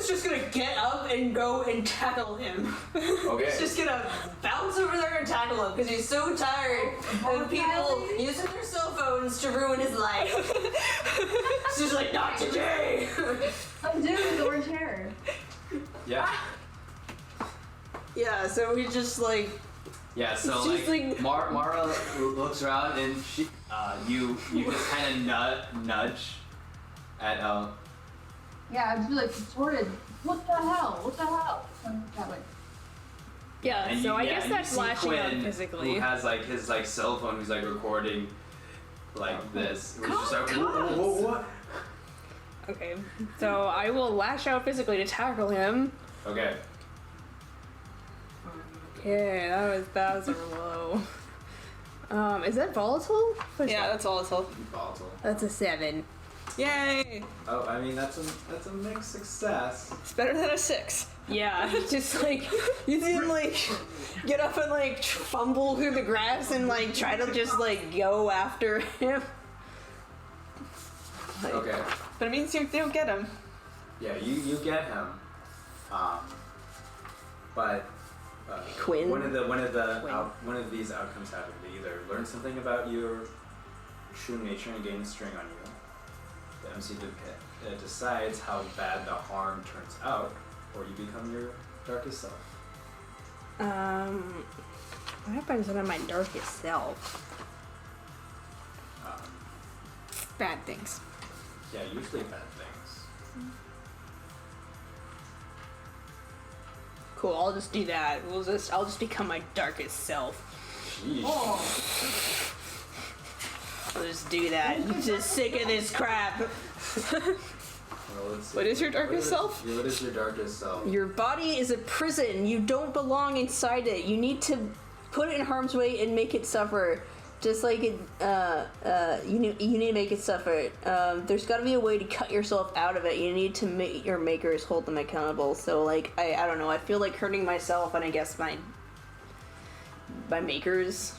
Jordan's just gonna get up and go and tackle him. Okay. He's just gonna bounce over there and tackle him because he's so tired of people using their cell phones to ruin his life. He's just like, not today! Undo his orange hair. Yeah. Yeah, so he just like... Yeah, so like Mara looks around and she, you just kind of nudge at Yeah, I'd be like, Jordan, what the hell? What the hell? That way. Yeah, and so I guess and you that's see flashing out Quinn, physically. who has like his like cell phone, who's like recording like this. We're just like, what? Okay, so I will lash out physically to tackle him. Okay. Okay, that was a low. Is that volatile? Yeah, that's volatile. Volatile. That's a 7. Yay! Oh, I mean that's a mixed success. It's better than a 6. Yeah, just like You didn't like get up and like fumble through the grass and like try to just like go after him. Like, Okay. but it means you don't get him. Yeah, you get him. But Quinn. one of these outcomes happen. They either learn something about your true nature and gain a string on you. The MC decides how bad the harm turns out, or you become your darkest self. what happens when I'm my darkest self? Bad things. Yeah, usually bad things. Cool, I'll just do that. I'll just become my darkest self. Jeez. Oh, I'll just do that. I'm just sick of this crap. Well, let's see. What is your darkest self? What is your darkest self? Your body is a prison. You don't belong inside it. You need to put it in harm's way and make it suffer. Just like it, you need to make it suffer. There's got to be a way to cut yourself out of it. You need to make your makers hold them accountable. So like I don't know. I feel like hurting myself and I guess my makers.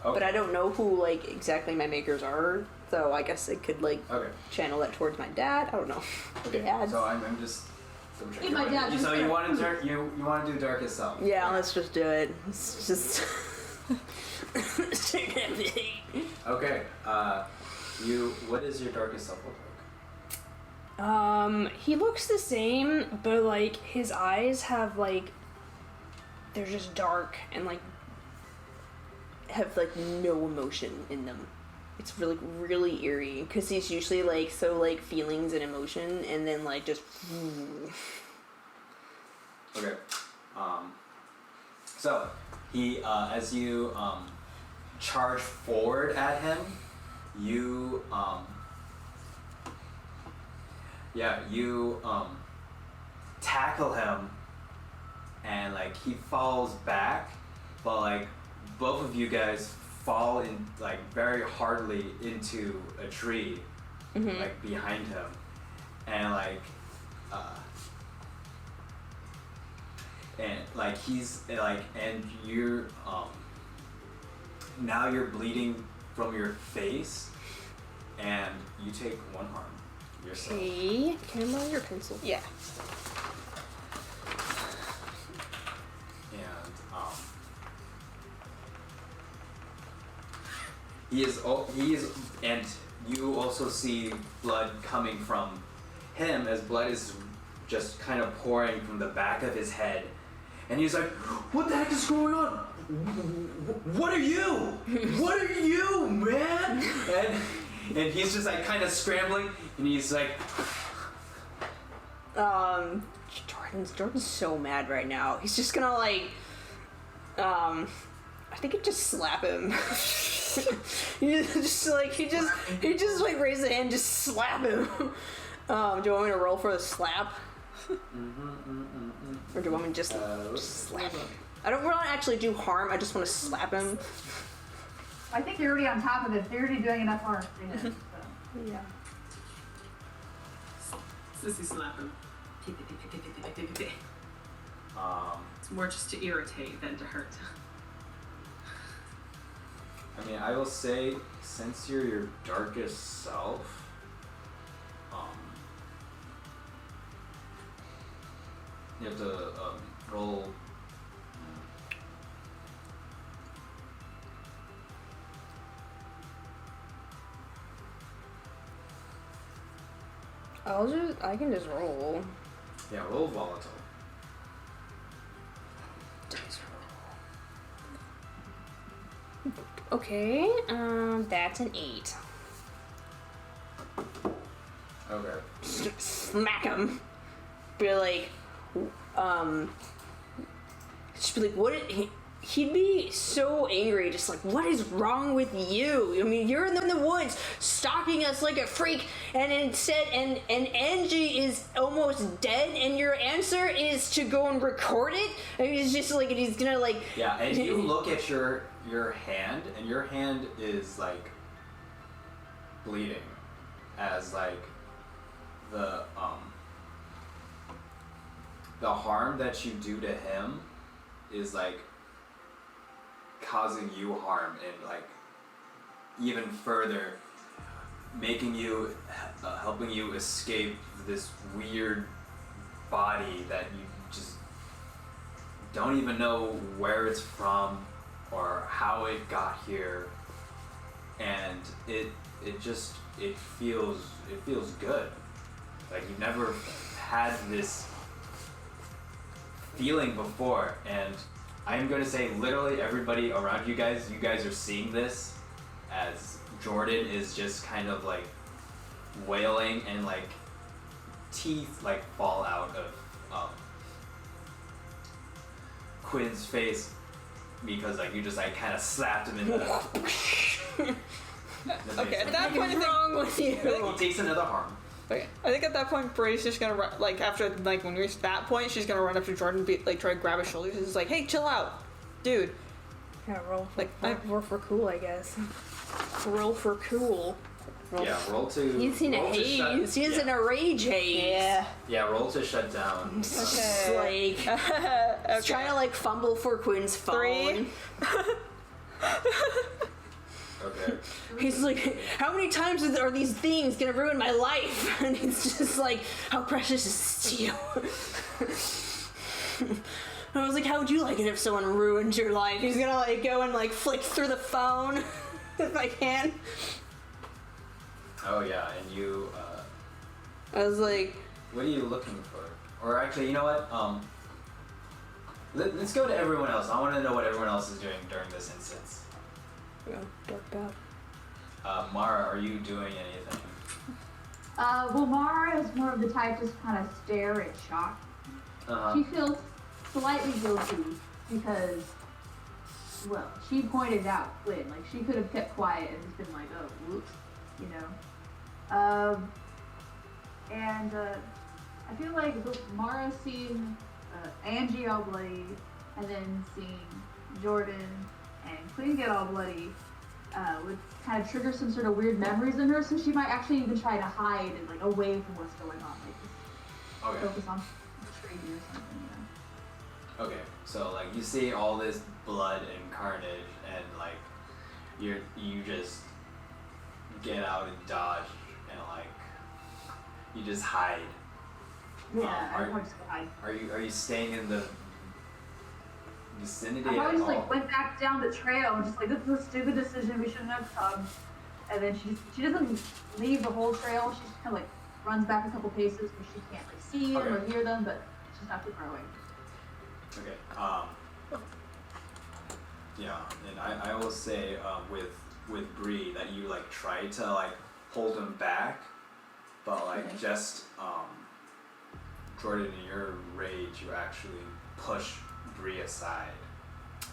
Okay. But I don't know who like exactly my makers are. So I guess it could like Okay. channel that towards my dad. I don't know. Okay. Dads. So I'm just. Hey, my dad, So you want to you want to do darkest self? Yeah, let's just do it. It's just. Okay. What does your darkest self look like? He looks the same, but like his eyes have like they're just dark and like have like no emotion in them. It's really really eerie because he's usually like so like feelings and emotion and then like just. Okay. So he as you charge forward at him, you tackle him and like he falls back, but like both of you guys fall in like very hardly into a tree like behind him, and like and like he's like and you're now you're bleeding from your face and you take 1 harm yourself. hey, can I borrow your pencil? Yeah. And he is and you also see blood coming from him as blood is just kind of pouring from the back of his head, and he's like, what the heck is going on? What are you? What are you, man? And he's just like kind of scrambling, and he's like, Jordan's so mad right now. He's just gonna like, I think he'd just slap him. he just like raise a hand, just slap him. Do you want me to roll for the slap? Or do you want me to just slap him? I don't want to actually do harm. I just want to slap him. I think you're already on top of this. You're already doing enough harm. So. Yeah. Sissy slap him. It's more just to irritate than to hurt. I mean, I will say, since you're your darkest self, You have to roll. I can just roll. Yeah, roll volatile. Okay, that's an 8. Okay. Smack him. Be like, just be like, what? He'd be so angry, just like, what is wrong with you? I mean, you're in the woods, stalking us like a freak, and instead, and Angie is almost dead, and your answer is to go and record it? And he's just like, he's gonna like... Yeah, and you look at your hand, and your hand is, like, bleeding, as, like, the harm that you do to him is, like, causing you harm and, like, even further making you, helping you escape this weird body that you just don't even know where it's from or how it got here, and it feels good. Like, you've never had this feeling before, and I'm going to say literally everybody around you guys are seeing this as Jordan is just kind of like wailing, and like teeth like fall out of Quinn's face because like you just like kind of slapped him in the Okay, at that point, What's wrong with you? He takes another harm. Okay, I think at that point, Bree's just gonna run, like, after, like, when we reach that point, she's gonna run up to Jordan, like, try to grab his shoulders, and just like, hey, chill out, dude. Yeah, roll. Like, roll for cool, I guess. Roll for cool. Yeah, roll to. He's in a roll to shut- haze. He's in a rage haze. Yeah, roll to shut down. Just like Okay. trying to like fumble for Quinn's phone. 3. Okay. He's like, how many times are these things gonna ruin my life? And he's just like, how precious is this to you? I was like, how would you like it if someone ruined your life? He's gonna like go and like flick through the phone if I can. Oh yeah, and you. I was like, What are you looking for? Or actually, you know what? Let's go to everyone else. I want to know what everyone else is doing during this instance. dark bad. Mara, are you doing anything? Well, Mara is more of the type to just kind of stare in shock. She feels slightly guilty because, well, she pointed out Flynn. Like, she could have kept quiet and just been like, oh, whoops, you know. And I feel like Mara seeing Angie all bloody, and then seeing Jordan and Queen get all bloody, would kind of trigger some sort of weird memories in her, so she might actually even try to hide and like away from what's going on, like just focus on the tree or something, you know. Okay, so like you see all this blood and carnage, and like you just get out and dodge, and like you just hide. Yeah, I probably just go hide. Are you staying in the vicinity I at probably just all? like went back down the trail and just like, this is a stupid decision, we shouldn't have come. And then she doesn't leave the whole trail, she just kind of like runs back a couple paces where she can't like see them or hear them, but she's not keep growing. Okay. Yeah, and I will say with Bree that you like try to like hold him back, but like just Jordan, in your rage, you actually push Bree aside.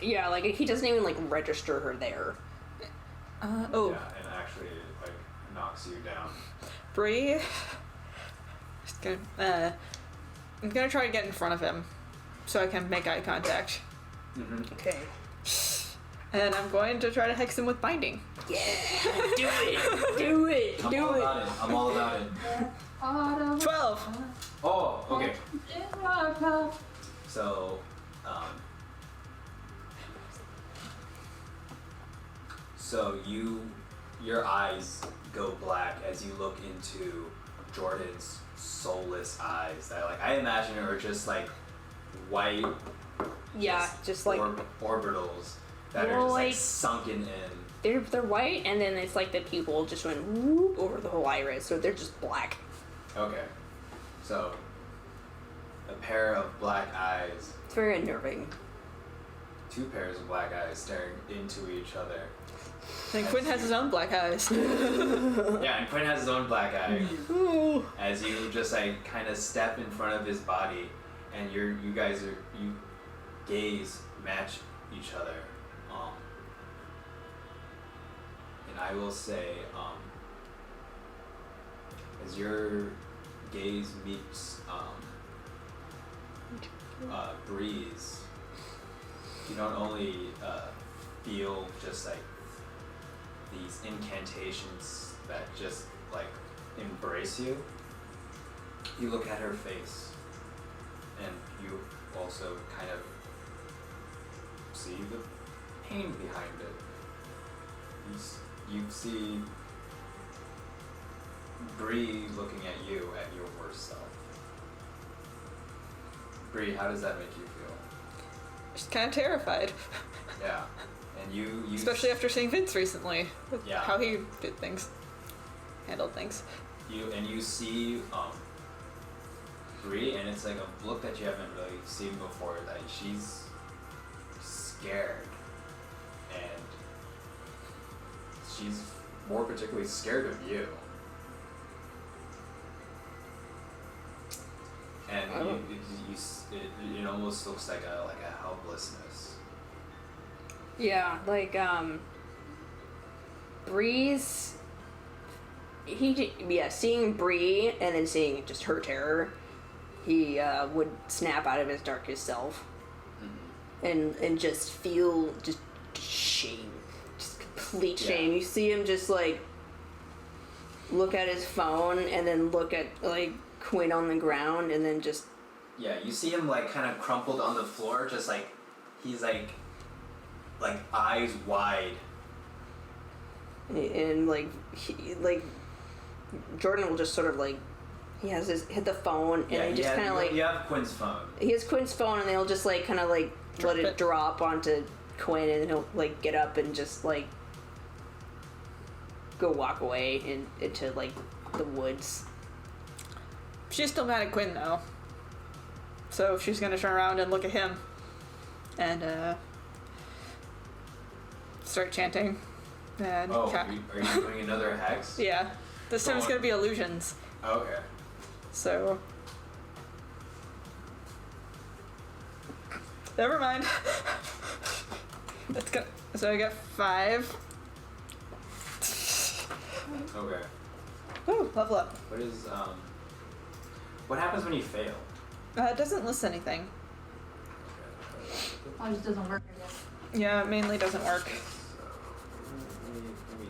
Yeah, like he doesn't even like register her there. Yeah, and actually like knocks you down. Bree. I'm gonna try to get in front of him so I can make eye contact. Mm-hmm. Okay. And I'm going to try to hex him with binding. Yeah, do it, do it, I'm all about it. I'm all about it. 12. Oh, okay. So, your eyes go black as you look into Jordan's soulless eyes. That, like, I imagine are just like white Yeah, just like orbitals that are Well, just like like- sunken in. they're white, and then it's like the pupil just went whoop over the whole iris, so they're just black. Okay. So a pair of black eyes, It's very unnerving. two pairs of black eyes staring into each other. And Quinn has his own black eyes. Yeah, and Quinn has his own black eye. As you just like kind of step in front of his body, and you gaze match each other. And I will say, as your gaze meets Bree's, you don't only feel just like these incantations that just like embrace you. You look at her face, and you also kind of see the pain behind it. You see Bree looking at you at your worst self. Bree, how does that make you feel? She's kind of terrified. Yeah, and you Especially after seeing Vince recently. With Yeah. how he did things. Handled things. you see Bree, and it's like a look that you haven't really seen before. That she's scared, and she's more particularly scared of you. And it almost looks like a helplessness. Yeah, like Bree's. Seeing Bree and then seeing just her terror, he would snap out of his darkest self, and just feel just shame, just complete shame. Yeah. You see him just like look at his phone and then look at like Quinn on the ground and then just Yeah, you see him like kind of crumpled on the floor, just like he's like eyes wide. And like Jordan will just sort of like he has hit the phone and he just kind of like you have Quinn's phone. he has Quinn's phone and they'll just like kind of like let it drop onto Quinn and he'll like get up and just like go walk away into like the woods. She's still mad at Quinn though. So she's gonna turn around and look at him. And start chanting. And Oh, are you doing another hex? yeah. This time it's gonna be illusions. Okay. So never mind. That's good. So I got 5. Okay. Ooh, level up. What happens when you fail? It doesn't list anything. Oh, it just doesn't work, I guess. Yeah, it mainly doesn't work. Let me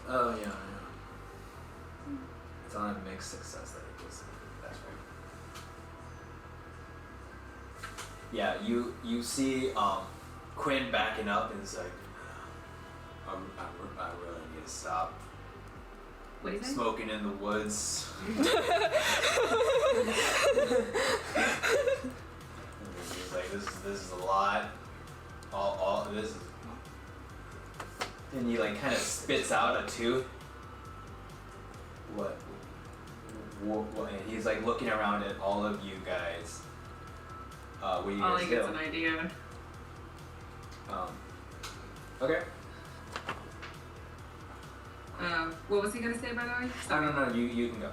Oh yeah. It's on a mixed success that it was. That's right. Yeah, you see Quinn backing up and it's like I really need to stop What do you think? smoking in the woods. He's like this is a lot. All this is. And he like kind of spits out a tooth. What? And he's like looking around at all of you guys. What do you guys Ollie do? gets an idea. Okay. What was he gonna say, by the way? No, you can go.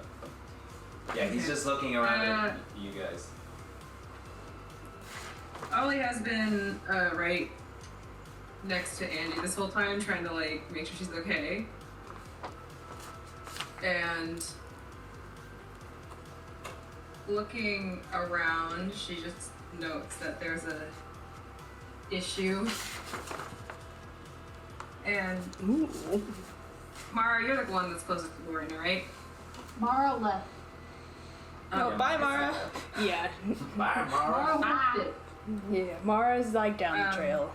Yeah, he's just looking around at you guys. Ollie has been right next to Angie this whole time, trying to like make sure she's okay. And looking around, she just notes that there's a issue. And Mara, you're the one that's closest to Lorena, right? Mara left. Oh, bye, Mara. yeah, Bye, Mara. Mara left it. yeah. Mara's like down the trail.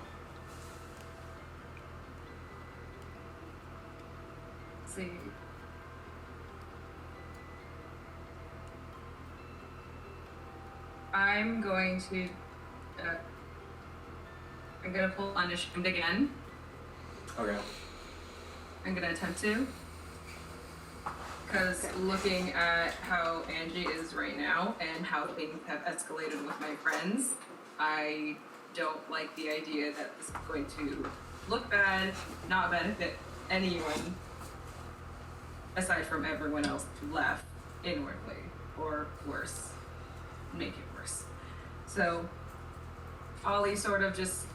Let's see. I'm going to. I'm gonna pull unashamed again. Okay. I'm gonna attempt to. Because looking at how Angie is right now and how things have escalated with my friends, I don't like the idea that this is going to look bad, not benefit anyone aside from everyone else who left inwardly, or worse, make it worse. So Ollie sort of just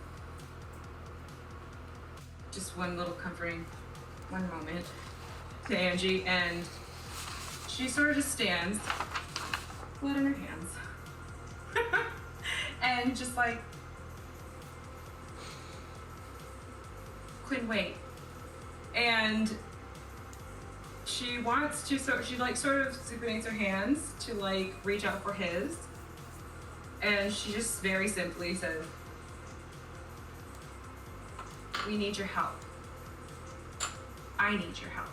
one little comforting one moment to Angie, and she sort of just stands, blood in her hands, and just like, Quinn, wait. And she wants to, she like sort of supinates her hands to like reach out for his, and she just very simply says, we need your help. I need your help.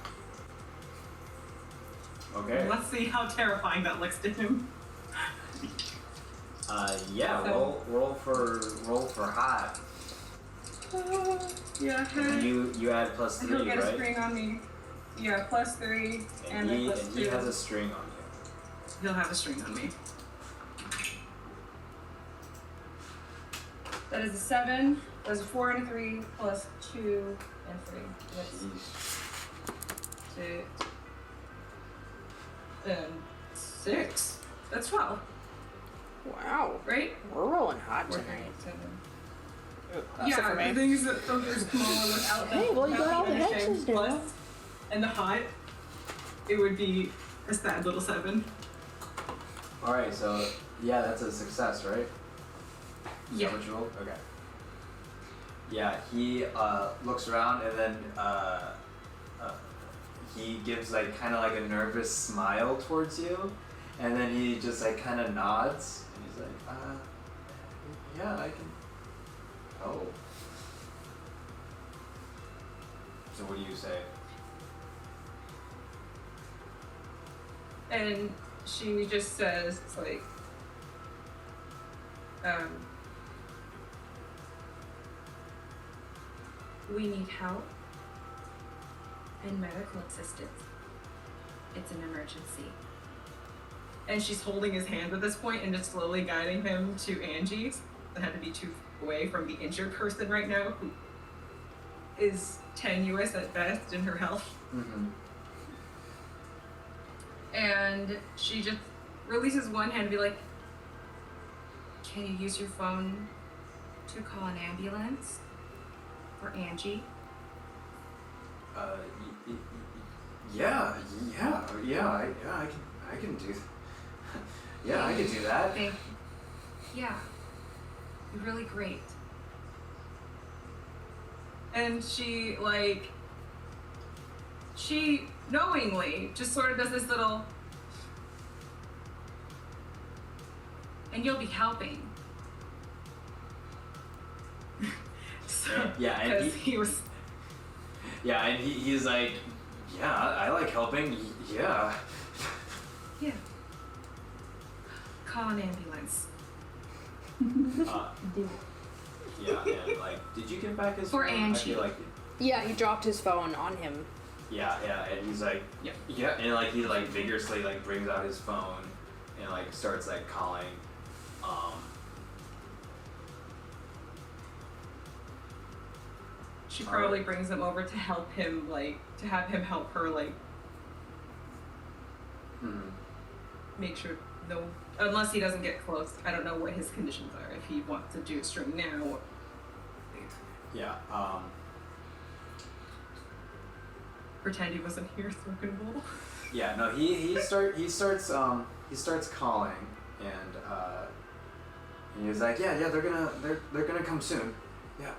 Okay. Let's see how terrifying that looks to him. Yeah. So- Roll for hot. Yeah, And you add plus and he'll 3, get a right? string on me. Yeah, +3 And then he +2. has a string on you. He'll have a string on me. That is a 7. That's a 4 and a 3 plus 2 and 3. That's Jeez. 6. And 6. That's 12, Wow. right? We're rolling hot Or tonight. 7. Except for Yeah, me. the things that those are smaller without the Hey, well, you got all the unashamed X's now. plus and the hot, it would be a sad little 7. Alright, so yeah, that's a success, right? Is Yeah. that what you rolled? Okay. Yeah, he looks around and then he gives like kind of like a nervous smile towards you, and then he just like kind of nods and he's like, yeah, I can. Oh. So what do you say? And she just says, it's like, we need help and medical assistance. It's an emergency. And she's holding his hand at this point and just slowly guiding him to Angie. That had to be too away from the injured person right now, who is tenuous at best in her health. Mm-hmm. And she just releases one hand and be like, can you use your phone to call an ambulance for Angie? Yeah, I can do. Yeah, I can do that. Thank you. Yeah, you're really great. And she knowingly just sort of does this little, and you'll be helping. So, Yeah, and because he was. Yeah, and he's like, yeah, I like helping. Yeah. Yeah. Call an ambulance. Yeah, and like, did you give back his For phone? Angie. I feel like, Yeah, he dropped his phone on him. yeah, and he's like, yeah, and like he like vigorously like brings out his phone and like starts like calling. She probably brings him over to help him, like, to have him help her, like, make sure no, unless he doesn't get close. I don't know what his conditions are, if he wants to do a string now. Yeah. Pretend he wasn't here, smoking a bowl. Yeah. No. He starts calling and he's like, yeah, they're gonna come soon. Yeah.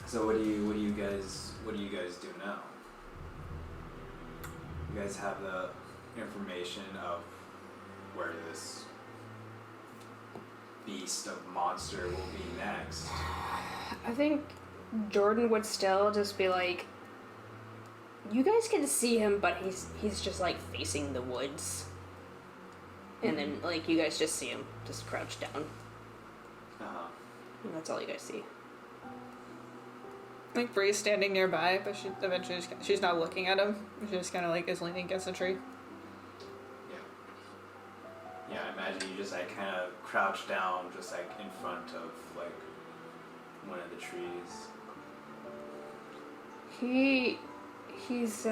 So what do you guys do now? You guys have the information of where this beast of monster will be next. I think Jordan would still just be like, You guys can see him, but he's just like facing the woods. And then like you guys just see him just crouched down. And that's all you guys see. I think Bree's standing nearby, but she eventually she's not looking at him. She just kind of like is leaning against the tree. Yeah, I imagine you just like kind of crouch down, just like in front of like one of the trees. He's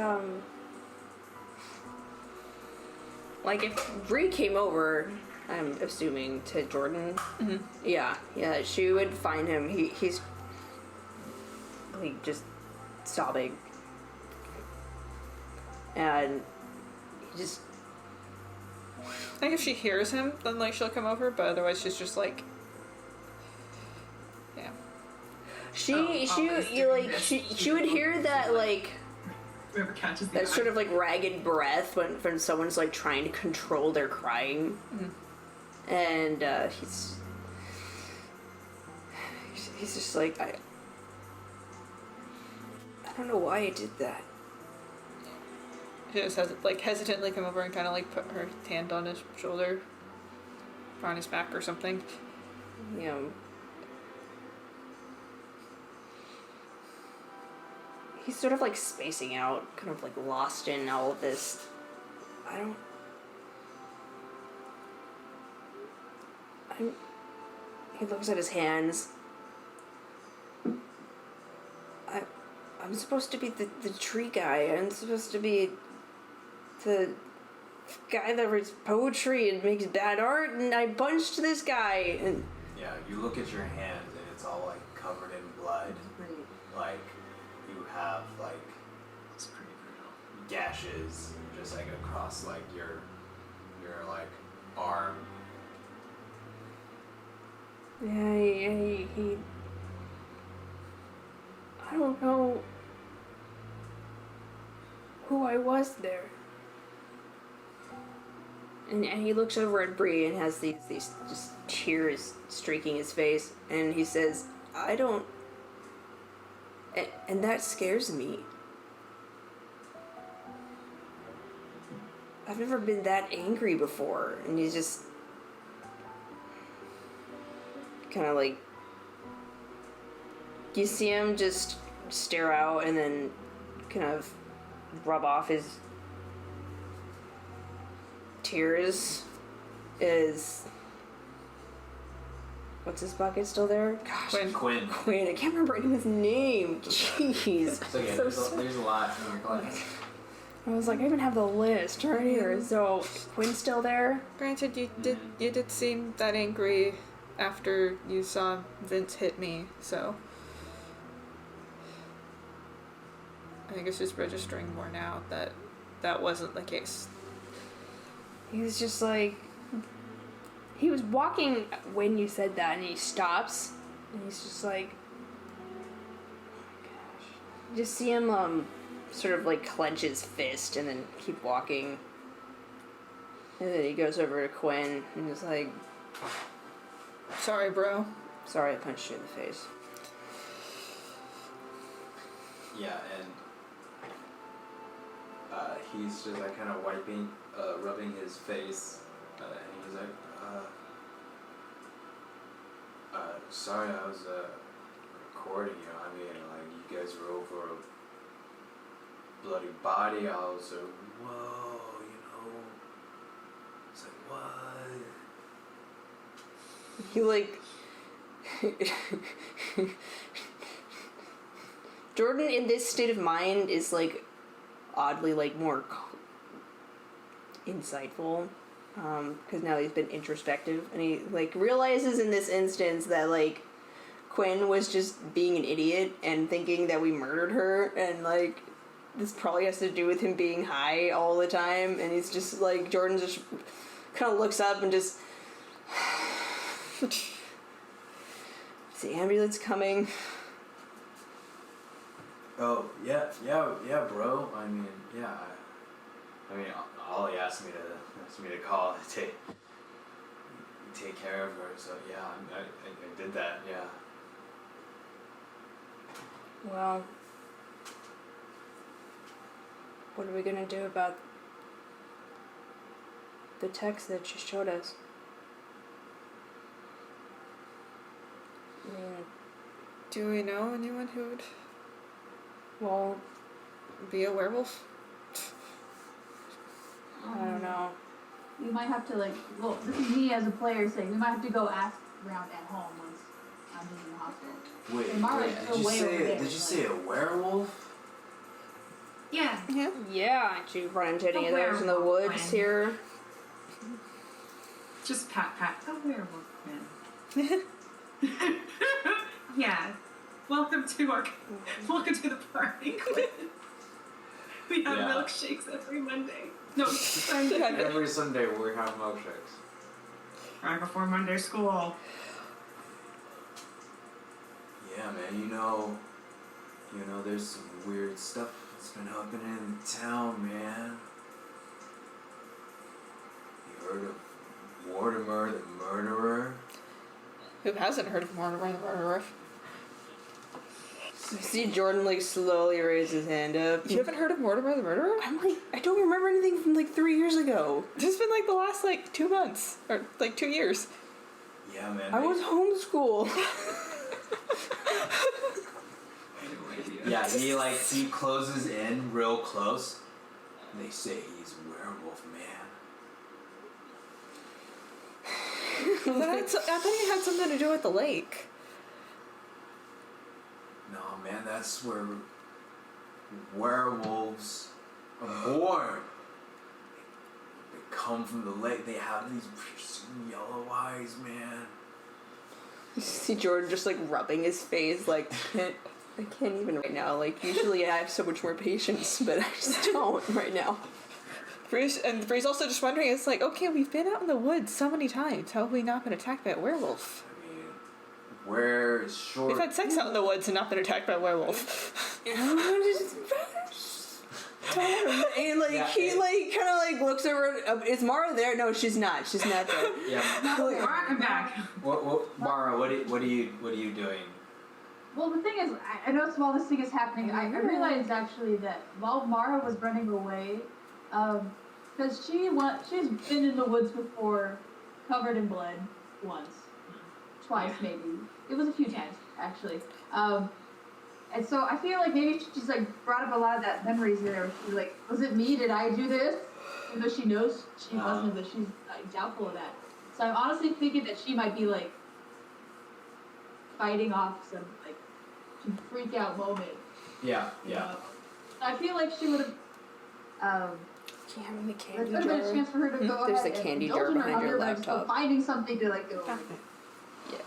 like if Bree came over, I'm assuming to Jordan. Mm-hmm. Yeah, she would find him. He's like just sobbing, and he just. I think if she hears him, then like she'll come over, but otherwise she's just like, yeah. She would hear that like Whoever catches the that eye. sort of like ragged breath when someone's like trying to control their crying, and he's just like I don't know why I did that. She just has like hesitantly come over and kind of like put her hand on his shoulder, or on his back or something. You know, he's sort of like spacing out, kind of like lost in all of this. He looks at his hands. I'm supposed to be the tree guy. I'm supposed to be the guy that writes poetry and makes bad art, and I punched this guy. And Yeah, you look at your hand and it's all like covered in blood. Like you have like It's pretty brutal. gashes just like across like your like arm. yeah, he I don't know who I was there. And he looks over at Bree and has these just tears streaking his face, and he says, I don't... And that scares me. I've never been that angry before. And he's just... kind of like... You see him just stare out and then kind of rub off his tears. What's his bucket still there? Gosh, Quinn. Quinn. I can't remember his name. Jeez. So yeah, there's a lot in your class. I was like, I even have the list right here. So Quinn's still there. Granted, you did seem that angry after you saw Vince hit me, so I think it's just registering more now that that wasn't the case. He was just like, he was walking when you said that, and he stops, and he's just like, oh my gosh. You just see him sort of like clench his fist and then keep walking, and then he goes over to Quinn and is like, Sorry, bro. sorry I punched you in the face. Yeah, and he's just like kind of wiping, rubbing his face, and he's like, sorry, I was recording you. I mean, like you guys were over a bloody body. I was like, whoa, you know. It's like, what? He like Jordan in this state of mind is like oddly like more insightful, because now he's been introspective, and he like realizes in this instance that like Quinn was just being an idiot and thinking that we murdered her, and like this probably has to do with him being high all the time, and he's just like, Jordan just kind of looks up and just is the ambulance coming? Oh, yeah, bro. I mean, yeah. I mean, Ollie asked me to call to take care of her. So yeah, I did that. Yeah. Well, What are we gonna do about the text that she showed us? I mean, Do we know anyone who would well, be a werewolf? I don't know. We might have to well, this is me as a player saying we might have to go ask around at home once Ange's in the hospital. Wait, And Mara's did still you way over say there, did you say a werewolf? Yeah. Yeah. Yeah, did you run into any of those in the werewolf woods man. here? Just pat. A werewolf man. Yeah. Welcome to the party, Quinn. We have Yeah. milkshakes every Monday. No, Sunday. Every Sunday we have milkshakes. Right before Monday school. Yeah, man, you know, there's some weird stuff that's been happening in town, man. You heard of Mortimer the murderer? Who hasn't heard of Mortimer the Murderer? You see Jordan like slowly raise his hand up. You haven't heard of Mortimer the Murderer? I'm like, I don't remember anything from like 3 years ago. This has been like the last 2 months or 2 years. Yeah, man. I was homeschooled. Yeah, he closes in real close. And they say he's a werewolf, man. I thought it had something to do with the lake. No, man, that's where werewolves are born. They come from the lake. They have these piercing yellow eyes, man. You see Jordan just like rubbing his face like, I can't even right now. Like, usually I have so much more patience, but I just don't right now. Bree's also just wondering, it's like, okay, we've been out in the woods so many times. How have we not been attacked by a werewolf? I mean, where is short? We've had sex out in the woods and not been attacked by a werewolf. And like Yeah, he like kind of like looks over. Is Mara there? No, she's not. She's not there. Yeah. Mara, come back. What, Mara? What are you doing? Well, the thing is, I know while this thing is happening, I realized actually that while Mara was running away, because she's been in the woods before, covered in blood, once, twice maybe. It was a few times actually. And so I feel like maybe she's like brought up a lot of that memories there. She's like, was it me? Did I do this? Even though she knows she wasn't, but she's like, doubtful of that. So I'm honestly thinking that she might be like fighting off some like freak out moment. Yeah. You know? I feel like she would have. Do you have any There's candy been a jar? chance for her to go There's ahead a candy and jar indulge in her behind your hunger, but still laptop. finding something to like go Yeah.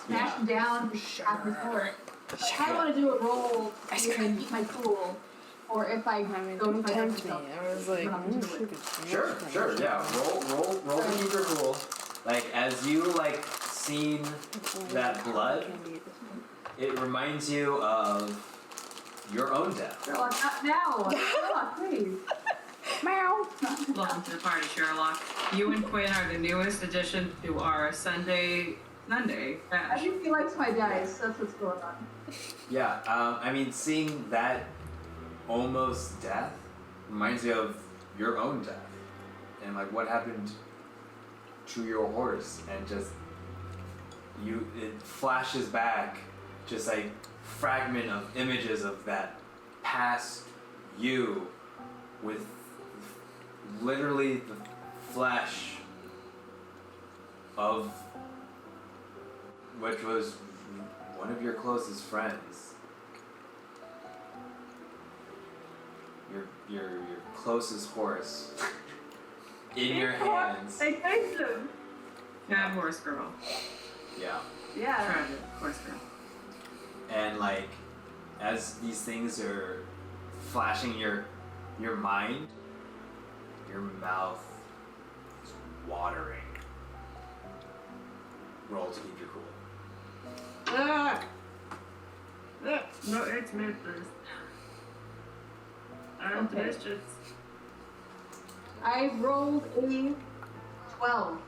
smash them down after the floor. I kind of want to do a roll to see if I keep my cool, or if I go to my tempt me. I was like, Sure. Yeah. Roll to keep your cool. Like as you like seen that blood, it reminds you of your own death. Sherlock, not now. Sherlock, please. Meow. Welcome to the party, Sherlock. You and Quinn are the newest addition to our Sunday I bash. think he likes my dice. That's what's going on. Yeah. I mean, seeing that almost death reminds you of your own death, and like what happened to your horse, and just it flashes back, just like fragment of images of that past you with literally the flesh of which was one of your closest friends. Your closest horse in your hands. I taste him. Bad horse girl. Yeah. Yeah. Tragic horse girl. And like as these things are flashing your mind, your mouth is watering. Roll to keep your cool. No, it's Memphis. I'm Okay. delicious. I rolled a 12.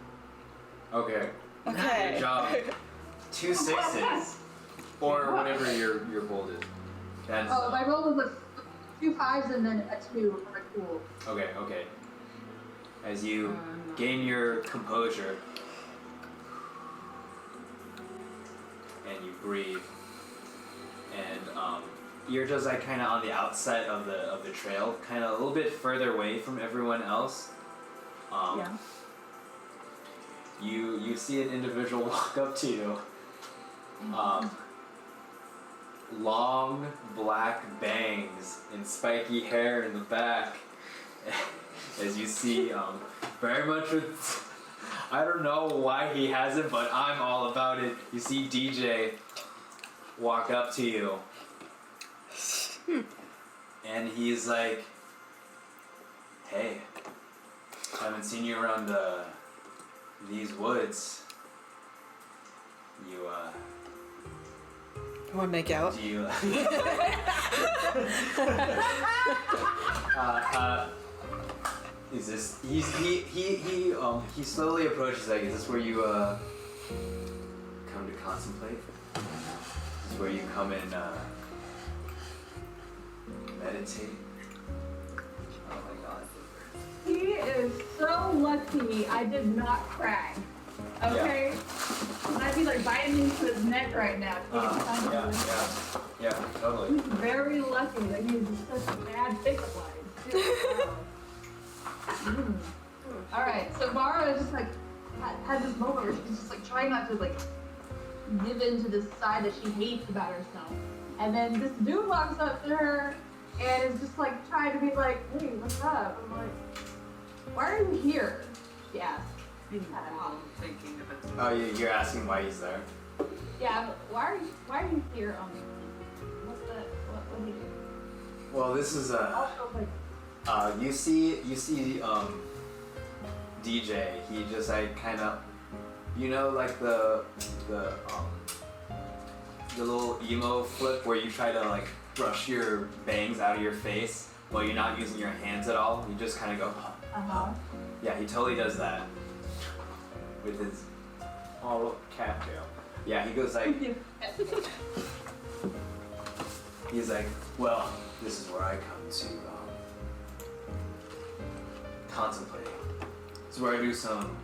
Okay. Okay. Good job. 2 sixes. Or whatever your gold is. That's Oh, my roll was 2 5s and then a 2 for a cool. Okay. As you gain your composure and you breathe, and you're just like kind of on the outside of the trail, kind of a little bit further away from everyone else. Yeah. You see an individual walk up to you. Long black bangs and spiky hair in the back. As you see, very much with, I don't know why he has it, but I'm all about it. You see DJ walk up to you. And he's like, hey, haven't seen you around these woods. You Want to make out? do you is this he slowly approaches, like, is this where you come to contemplate? Is this where you come and meditate? Oh my god. He is so lucky I did not crack. Okay? I'd be like biting into his neck right now. Yeah, totally. He's very lucky that he's just such a bad pickup line. Alright, so Mara is just like had this moment where she's just like trying not to like give in to this side that she hates about herself. And then this dude walks up to her and is just like trying to be like, hey, what's up? I'm like, why are you here? She asked. Thinking of it. Oh, you're asking why he's there? Yeah, but why are you here? What do you do? Well, this is Also, like, you see DJ. He just like kind of, like the little emo flip where you try to like brush your bangs out of your face while you're not using your hands at all. You just kind of go. Yeah, he totally does that with his cat tail. Yeah, he goes like. He's like, well, this is where I come to contemplate. This is where I do some,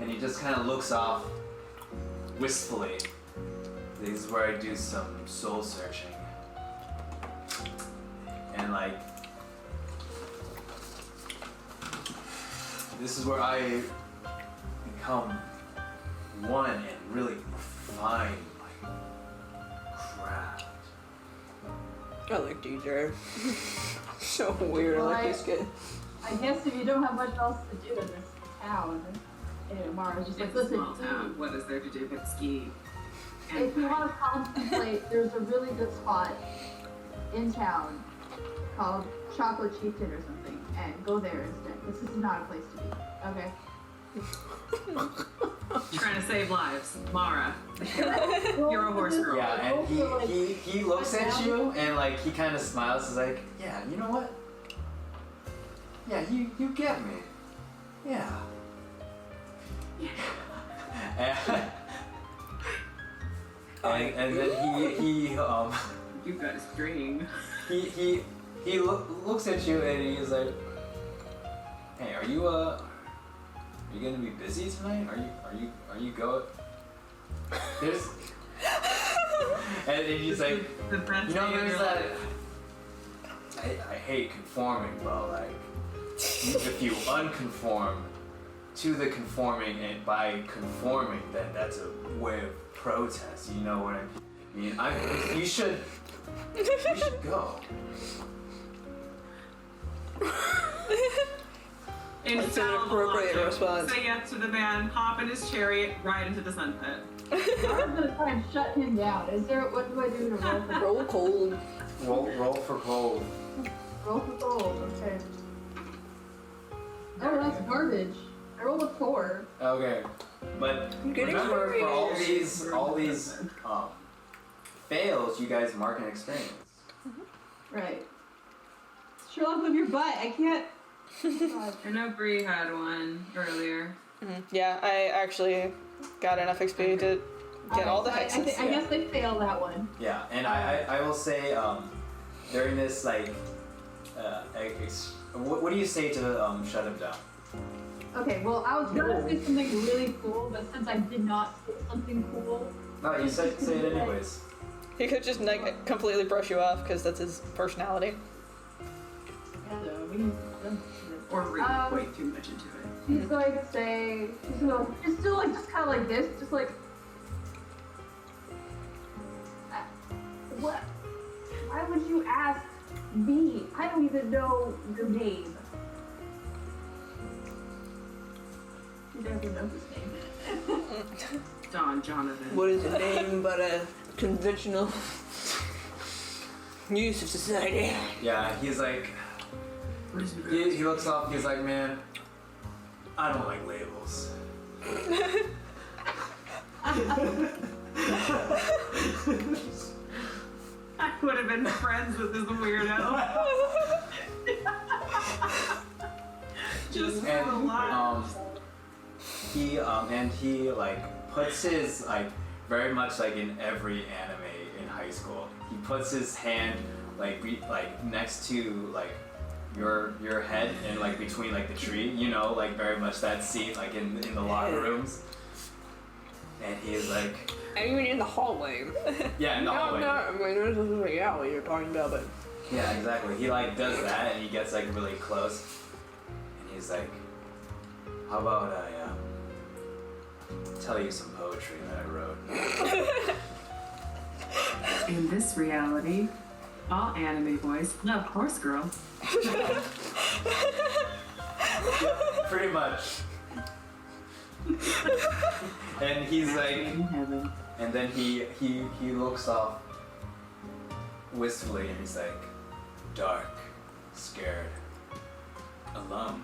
and he just kind of looks off wistfully. This is where I do some soul searching. And like, this is where I become one and really refine my craft. I like DJ. So weird. Well, I like this kid. I guess if you don't have much else to do in this town, Mara's just like, It's a listen, small town. What is there to do but ski? if you want to contemplate, there's a really good spot in town called Chocolate Chieftain or something, and go there instead. This is not a place to be. Okay. Trying to save lives, Mara. You're a horse girl. Yeah, and he looks at you and like he kind of smiles. He's like, yeah, you know what? Yeah, you get me. Yeah. and then he You got a string. he looks at you and he's like, hey, are you gonna be busy tonight? Are you going? There's and he's like, The best day of there's your that. life. I hate conforming, but like, if you unconform to the conforming, and by conforming, then that's a way of protest. You know what I mean? You should go. That's an appropriate response. Say yes to the man, hop in his chariot, ride into the sunset. Mara's gonna try and shut him down. What do I do to roll for Roll cold. Roll for cold. Roll for gold? Okay. Oh, that's garbage. I rolled a 4. Okay, but Good remember, for experience. all these fails, you guys mark an experience. Right. Sherlock, move your butt. I can't. I know Bree had one earlier. Yeah, I actually got enough XP to get all the hexes. I guess they failed that one. Yeah, and I will say during this like what do you say to shut him down? Okay, well, I was gonna say something really cool, but since I did not say something cool, No, you say it anyways. He could just like completely brush you off because that's his personality. Or read way too much into it. she's going to say, she's gonna just do like, just kind of like this, just like, what? Why would you ask me? I don't even know your name. She doesn't know his name. Don Jonathan. What is a name but a conventional use of society? Yeah, he's like, he looks up, he's like, man, I don't like labels. I would have been friends with this weirdo. Just for a laugh. He like puts his like very much like in every anime in high school. He puts his hand like next to like your head and like between like the tree, you know, like very much that scene like in the locker rooms. And he is like, And even in the hallway. yeah, in the hallway. No, I mean, this is like alley you're talking about, but Yeah, exactly. He like does that and he gets like really close. And he's like, how about I tell you some poetry that I wrote. In this reality, all anime boys love horse girl. Pretty much. And he's like, In heaven. and then he looks off wistfully and he's like, dark, scared, alone,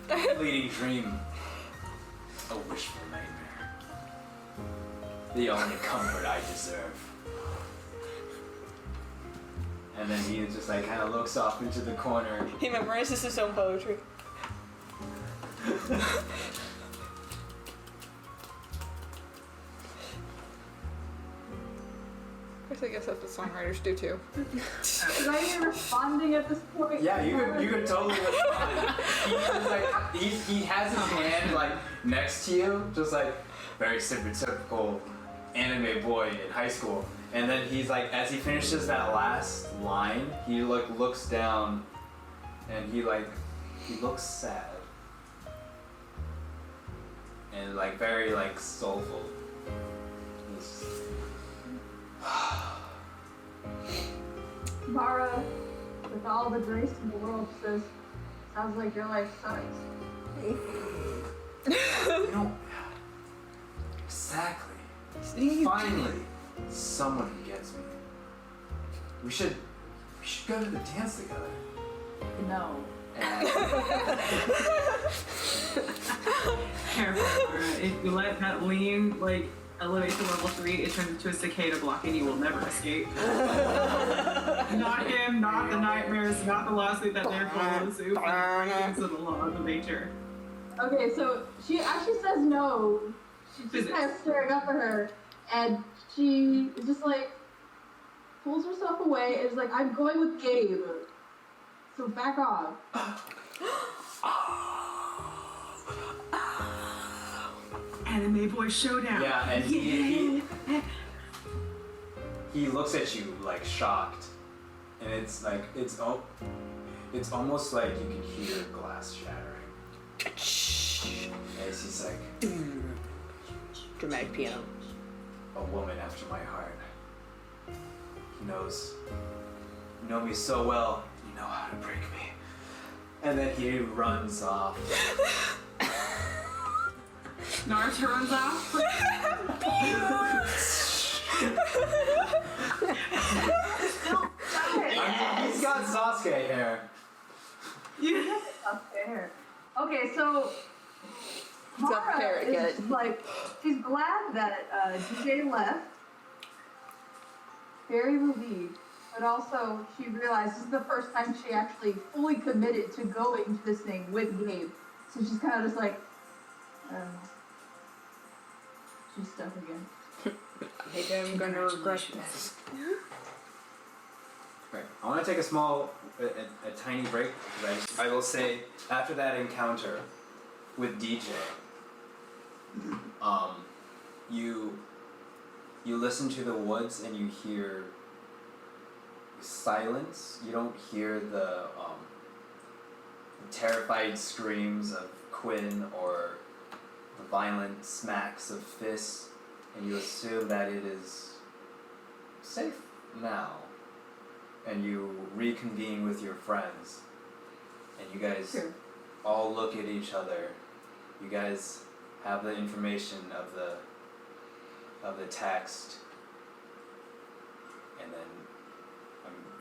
fleeting dream, a wishful nightmare, the only comfort I deserve. And then he just like kind of looks off into the corner. He memorizes his own poetry. I guess that's what songwriters do too. Is I even responding at this point? Yeah, you could totally respond. He has his hand like next to you, just like very stereotypical anime boy in high school. And then he's like, as he finishes that last line, he like looks down, and he looks sad, and like very like soulful. He's- Mara, with all the grace in the world, says, sounds like your life sucks. You know, exactly. Finally, someone who gets me. We should go to the dance together. No. And Careful, Laura. If you let that lean like elevate to level 3, it turns into a cicada block and you will never escape. Not him, not the nightmares, not the lawsuit that there follows. It's the laws of nature. Okay, so she actually says no. She's just kind of staring up at her, and she is just like, pulls herself away and is like, I'm going with Gabe. So back off. Anime boy showdown. yeah, and he looks at you like shocked, and it's like it's almost like you can hear glass shattering. As he's like, dramatic piano. a woman after my heart. You know me so well, you know how to break me. And then he runs off. Naruto runs off. He's got Sasuke hair. Yeah. Up there. Okay, so got the Mara parrot is gut. like, she's glad that DJ left. Very relieved, but also she realized this is the first time she actually fully committed to going to this thing with Gabe. So she's kind of just like, she's stuck again. I think I'm gonna regret this. Right. I want to take a small, a tiny break. Because I will say, after that encounter with DJ, you listen to the woods and you hear silence. You don't hear the terrified screams of Quinn or the violent smacks of fists, and you assume that it is safe now. And you reconvene with your friends, and you guys all look at each other. You guys have the information of the text, and then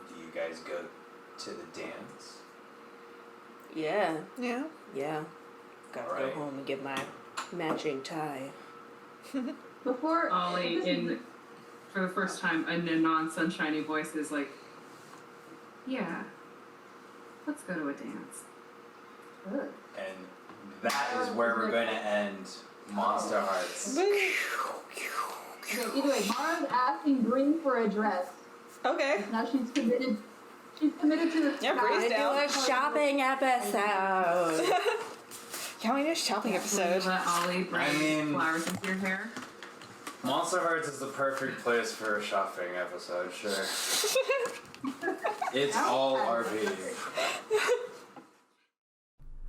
do you guys go to the dance? Yeah. Yeah. Yeah. Gotta Alright. go home and get my matching tie. Before Ollie, for the first time, in a non-sunshiny voice, is like, "Yeah, let's go to a dance." Good. And that is where we're going to end Monster Hearts. Okay, either way, Mara's asking Bree for a dress. Okay. Now she's committed. She's committed to the Yeah, Bree's Gonna down. do a shopping episode. Can we do a shopping Will episode? you let Ollie bring flowers into your hair? Monster Hearts is the perfect place for a shopping episode, sure. It's all RP.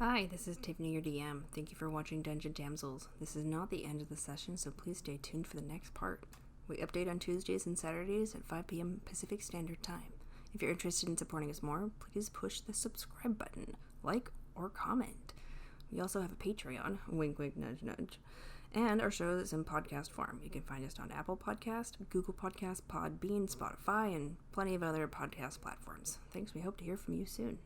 Hi, this is Tiffany, your DM. Thank you for watching Dungeon Damsels. This is not the end of the session, so please stay tuned for the next part. We update on Tuesdays and Saturdays at 5 p.m. Pacific Standard Time. If you're interested in supporting us more, please push the subscribe button, like, or comment. We also have a Patreon, wink wink nudge nudge, and our show is in podcast form. You can find us on Apple Podcast, Google Podcast, Podbean, Spotify, and plenty of other podcast platforms. Thanks, we hope to hear from you soon.